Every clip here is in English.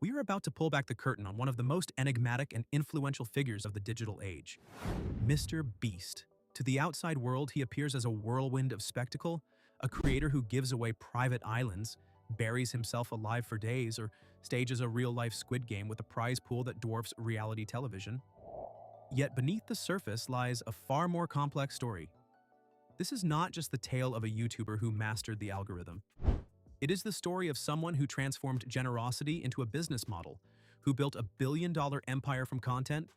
We are about to pull back the curtain on one of the most enigmatic and influential figures of the digital age, Mr. Beast. To the outside world, he appears as a whirlwind of spectacle, a creator who gives away private islands, buries himself alive for days, or stages a real-life Squid Game with a prize pool that dwarfs reality television. Yet beneath the surface lies a far more complex story. This is not just the tale of a YouTuber who mastered the algorithm. It is the story of someone who transformed generosity into a business model, who built a billion-dollar empire from content,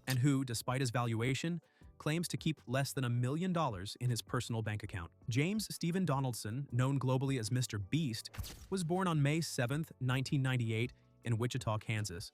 and who, despite his valuation, claims to keep less than $1 million in his personal bank account. James Stephen Donaldson, known globally as MrBeast, was born on May 7, 1998, in Wichita, Kansas.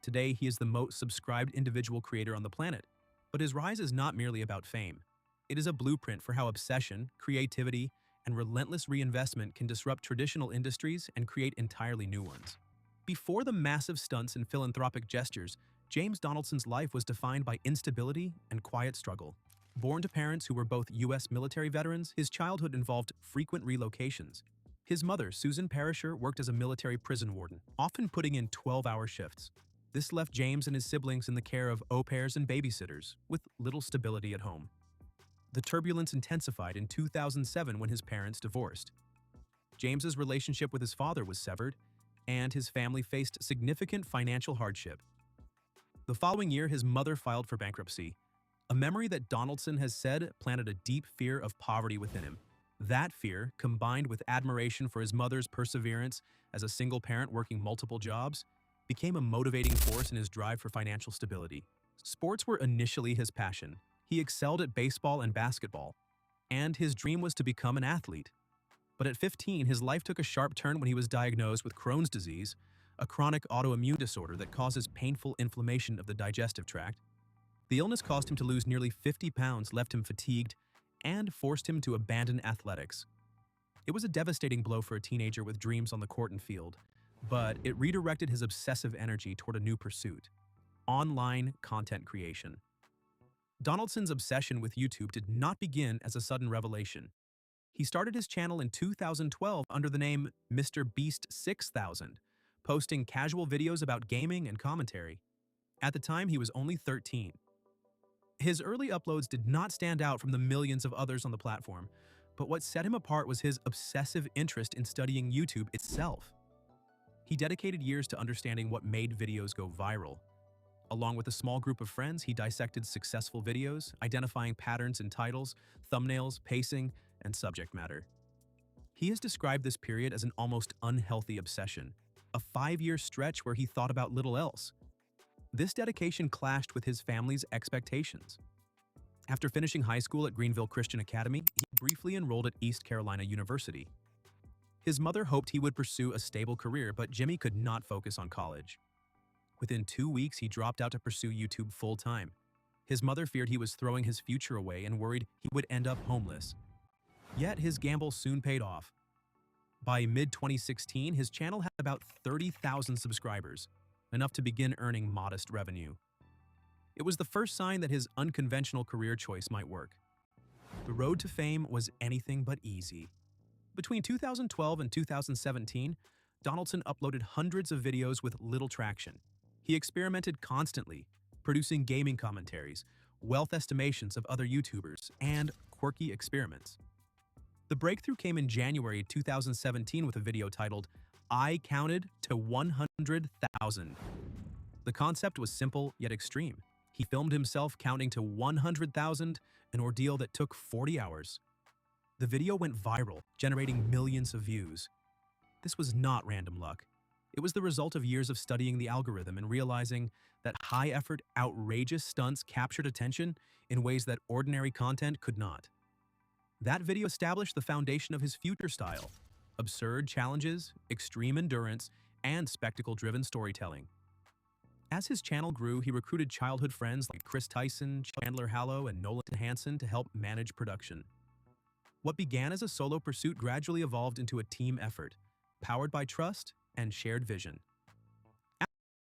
Today, he is the most subscribed individual creator on the planet, but his rise is not merely about fame. It is a blueprint for how obsession, creativity, and relentless reinvestment can disrupt traditional industries and create entirely new ones. Before the massive stunts and philanthropic gestures, James Donaldson's life was defined by instability and quiet struggle. Born to parents who were both U.S. military veterans, his childhood involved frequent relocations. His mother, Susan Perisher, worked as a military prison warden, often putting in 12-hour shifts. This left James and his siblings in the care of au pairs and babysitters, with little stability at home. The turbulence intensified in 2007 when his parents divorced. James's relationship with his father was severed, and his family faced significant financial hardship. The following year, his mother filed for bankruptcy, a memory that Donaldson has said planted a deep fear of poverty within him. That fear, combined with admiration for his mother's perseverance as a single parent working multiple jobs, became a motivating force in his drive for financial stability. Sports were initially his passion. He excelled at baseball and basketball, and his dream was to become an athlete. But at 15, his life took a sharp turn when he was diagnosed with Crohn's disease, a chronic autoimmune disorder that causes painful inflammation of the digestive tract. The illness caused him to lose nearly 50 pounds, left him fatigued, and forced him to abandon athletics. It was a devastating blow for a teenager with dreams on the court and field, but it redirected his obsessive energy toward a new pursuit: online content creation. Donaldson's obsession with YouTube did not begin as a sudden revelation. He started his channel in 2012 under the name MrBeast 6000, posting casual videos about gaming and commentary. At the time, he was only 13. His early uploads did not stand out from the millions of others on the platform, but what set him apart was his obsessive interest in studying YouTube itself. He dedicated years to understanding what made videos go viral. Along with a small group of friends, he dissected successful videos, identifying patterns in titles, thumbnails, pacing, and subject matter. He has described this period as an almost unhealthy obsession, a 5-year stretch where he thought about little else. This dedication clashed with his family's expectations. After finishing high school at Greenville Christian Academy, he briefly enrolled at East Carolina University. His mother hoped he would pursue a stable career, but Jimmy could not focus on college. Within 2 weeks, he dropped out to pursue YouTube full-time. His mother feared he was throwing his future away and worried he would end up homeless. Yet his gamble soon paid off. By mid-2016, his channel had about 30,000 subscribers, enough to begin earning modest revenue. It was the first sign that his unconventional career choice might work. The road to fame was anything but easy. Between 2012 and 2017, Donaldson uploaded hundreds of videos with little traction. He experimented constantly, producing gaming commentaries, wealth estimations of other YouTubers, and quirky experiments. The breakthrough came in January 2017 with a video titled, "I Counted to 100,000." The concept was simple yet extreme. He filmed himself counting to 100,000, an ordeal that took 40 hours. The video went viral, generating millions of views. This was not random luck. It was the result of years of studying the algorithm and realizing that high-effort, outrageous stunts captured attention in ways that ordinary content could not. That video established the foundation of his future style: absurd challenges, extreme endurance, and spectacle-driven storytelling. As his channel grew, he recruited childhood friends like Chris Tyson, Chandler Hallow, and Nolan Hansen to help manage production. What began as a solo pursuit gradually evolved into a team effort, powered by trust and shared vision.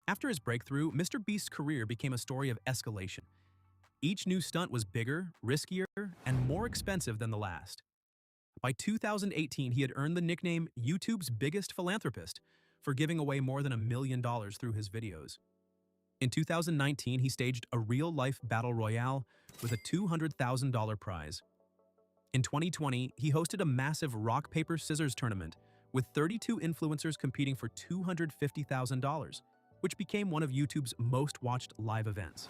After his breakthrough, MrBeast's career became a story of escalation. Each new stunt was bigger, riskier, and more expensive than the last. By 2018, he had earned the nickname YouTube's biggest philanthropist, for giving away more than $1 million through his videos. In 2019, he staged a real-life battle royale with a $200,000 prize. In 2020, he hosted a massive rock, paper, scissors tournament with 32 influencers competing for $250,000, which became one of YouTube's most watched live events.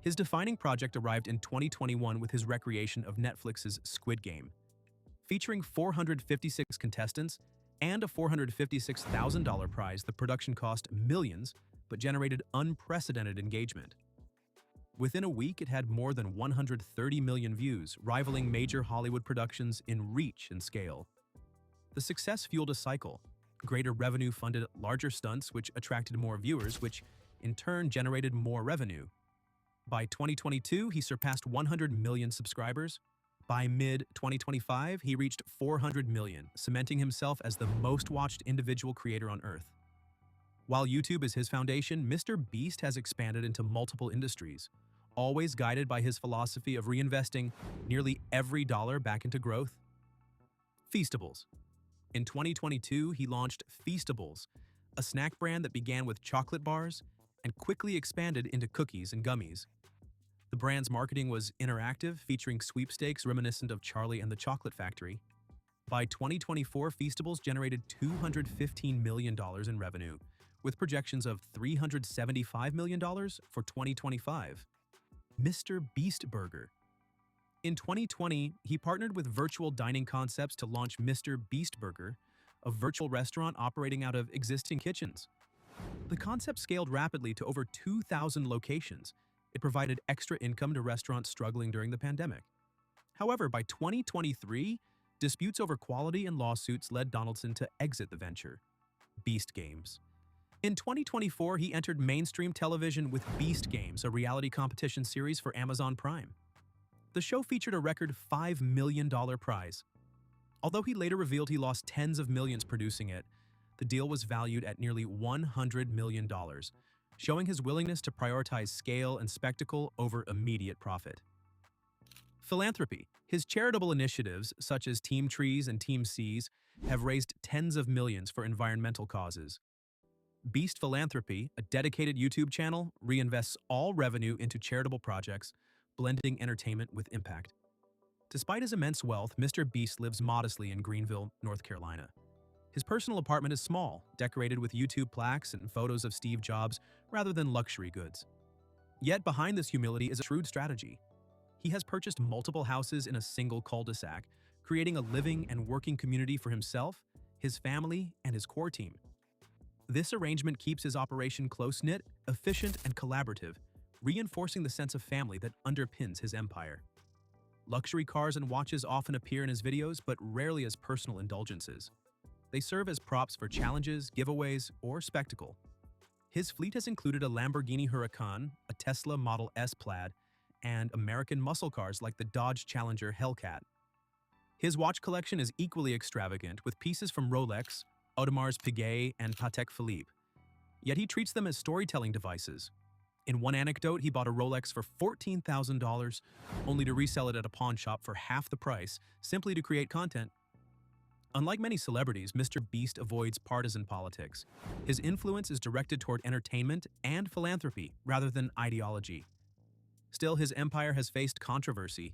His defining project arrived in 2021 with his recreation of Netflix's Squid Game. Featuring 456 contestants and a $456,000 prize, the production cost millions but generated unprecedented engagement. Within a week, it had more than 130 million views, rivaling major Hollywood productions in reach and scale. The success fueled a cycle. Greater revenue funded larger stunts, which attracted more viewers, which in turn generated more revenue. By 2022, he surpassed 100 million subscribers. By mid-2025, he reached 400 million, cementing himself as the most watched individual creator on Earth. While YouTube is his foundation, MrBeast has expanded into multiple industries, always guided by his philosophy of reinvesting nearly every dollar back into growth. Feastables. In 2022, he launched Feastables, a snack brand that began with chocolate bars and quickly expanded into cookies and gummies. The brand's marketing was interactive, featuring sweepstakes reminiscent of Charlie and the Chocolate Factory. By 2024, Feastables generated $215 million in revenue, with projections of $375 million for 2025. MrBeast Burger. In 2020, he partnered with Virtual Dining Concepts to launch MrBeast Burger, a virtual restaurant operating out of existing kitchens. The concept scaled rapidly to over 2,000 locations. It provided extra income to restaurants struggling during the pandemic. However, by 2023, disputes over quality and lawsuits led Donaldson to exit the venture. Beast Games. In 2024, he entered mainstream television with Beast Games, a reality competition series for Amazon Prime. The show featured a record $5 million prize. Although he later revealed he lost tens of millions producing it, the deal was valued at nearly $100 million, showing his willingness to prioritize scale and spectacle over immediate profit. Philanthropy. His charitable initiatives, such as Team Trees and Team Seas, have raised tens of millions for environmental causes. Beast Philanthropy, a dedicated YouTube channel, reinvests all revenue into charitable projects, blending entertainment with impact. Despite his immense wealth, MrBeast lives modestly in Greenville, North Carolina. His personal apartment is small, decorated with YouTube plaques and photos of Steve Jobs rather than luxury goods. Yet behind this humility is a shrewd strategy. He has purchased multiple houses in a single cul-de-sac, creating a living and working community for himself, his family, and his core team. This arrangement keeps his operation close-knit, efficient, and collaborative, reinforcing the sense of family that underpins his empire. Luxury cars and watches often appear in his videos, but rarely as personal indulgences. They serve as props for challenges, giveaways, or spectacle. His fleet has included a Lamborghini Huracan, a Tesla Model S Plaid, and American muscle cars like the Dodge Challenger Hellcat. His watch collection is equally extravagant, with pieces from Rolex, Audemars Piguet, and Patek Philippe. Yet he treats them as storytelling devices. In one anecdote, he bought a Rolex for $14,000, only to resell it at a pawn shop for half the price, simply to create content. Unlike many celebrities, MrBeast avoids partisan politics. His influence is directed toward entertainment and philanthropy rather than ideology. Still, his empire has faced controversy.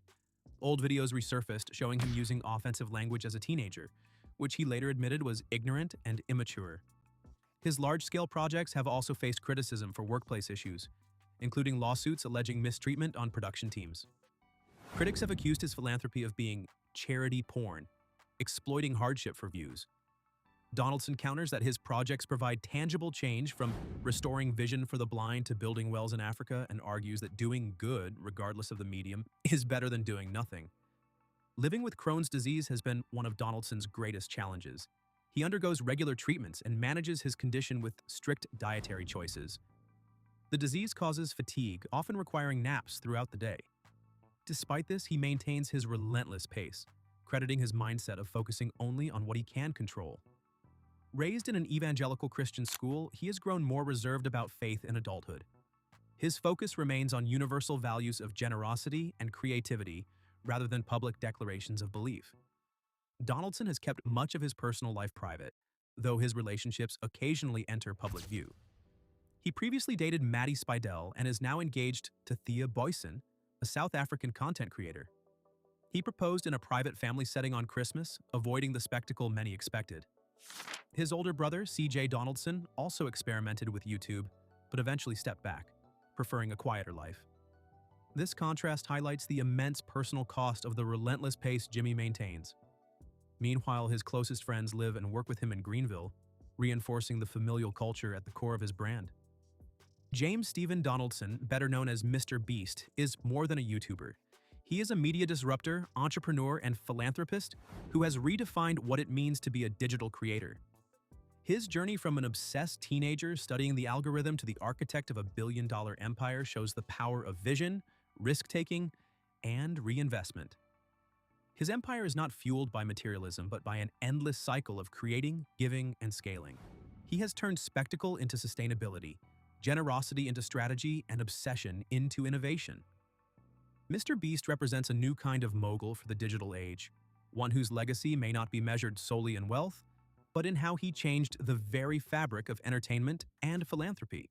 Old videos resurfaced showing him using offensive language as a teenager, which he later admitted was ignorant and immature. His large-scale projects have also faced criticism for workplace issues, including lawsuits alleging mistreatment on production teams. Critics have accused his philanthropy of being charity porn, exploiting hardship for views. Donaldson counters that his projects provide tangible change, from restoring vision for the blind to building wells in Africa, and argues that doing good, regardless of the medium, is better than doing nothing. Living with Crohn's disease has been one of Donaldson's greatest challenges. He undergoes regular treatments and manages his condition with strict dietary choices. The disease causes fatigue, often requiring naps throughout the day. Despite this, he maintains his relentless pace, crediting his mindset of focusing only on what he can control. Raised in an evangelical Christian school, he has grown more reserved about faith in adulthood. His focus remains on universal values of generosity and creativity rather than public declarations of belief. Donaldson has kept much of his personal life private, though his relationships occasionally enter public view. He previously dated Maddie Spidell and is now engaged to Thea Boyson, a South African content creator. He proposed in a private family setting on Christmas, avoiding the spectacle many expected. His older brother, CJ Donaldson, also experimented with YouTube, but eventually stepped back, preferring a quieter life. This contrast highlights the immense personal cost of the relentless pace Jimmy maintains. Meanwhile, his closest friends live and work with him in Greenville, reinforcing the familial culture at the core of his brand. James Stephen Donaldson, better known as MrBeast, is more than a YouTuber. He is a media disruptor, entrepreneur, and philanthropist who has redefined what it means to be a digital creator. His journey from an obsessed teenager studying the algorithm to the architect of a billion-dollar empire shows the power of vision, risk-taking, and reinvestment. His empire is not fueled by materialism, but by an endless cycle of creating, giving, and scaling. He has turned spectacle into sustainability, generosity into strategy, and obsession into innovation. MrBeast represents a new kind of mogul for the digital age, one whose legacy may not be measured solely in wealth, but in how he changed the very fabric of entertainment and philanthropy.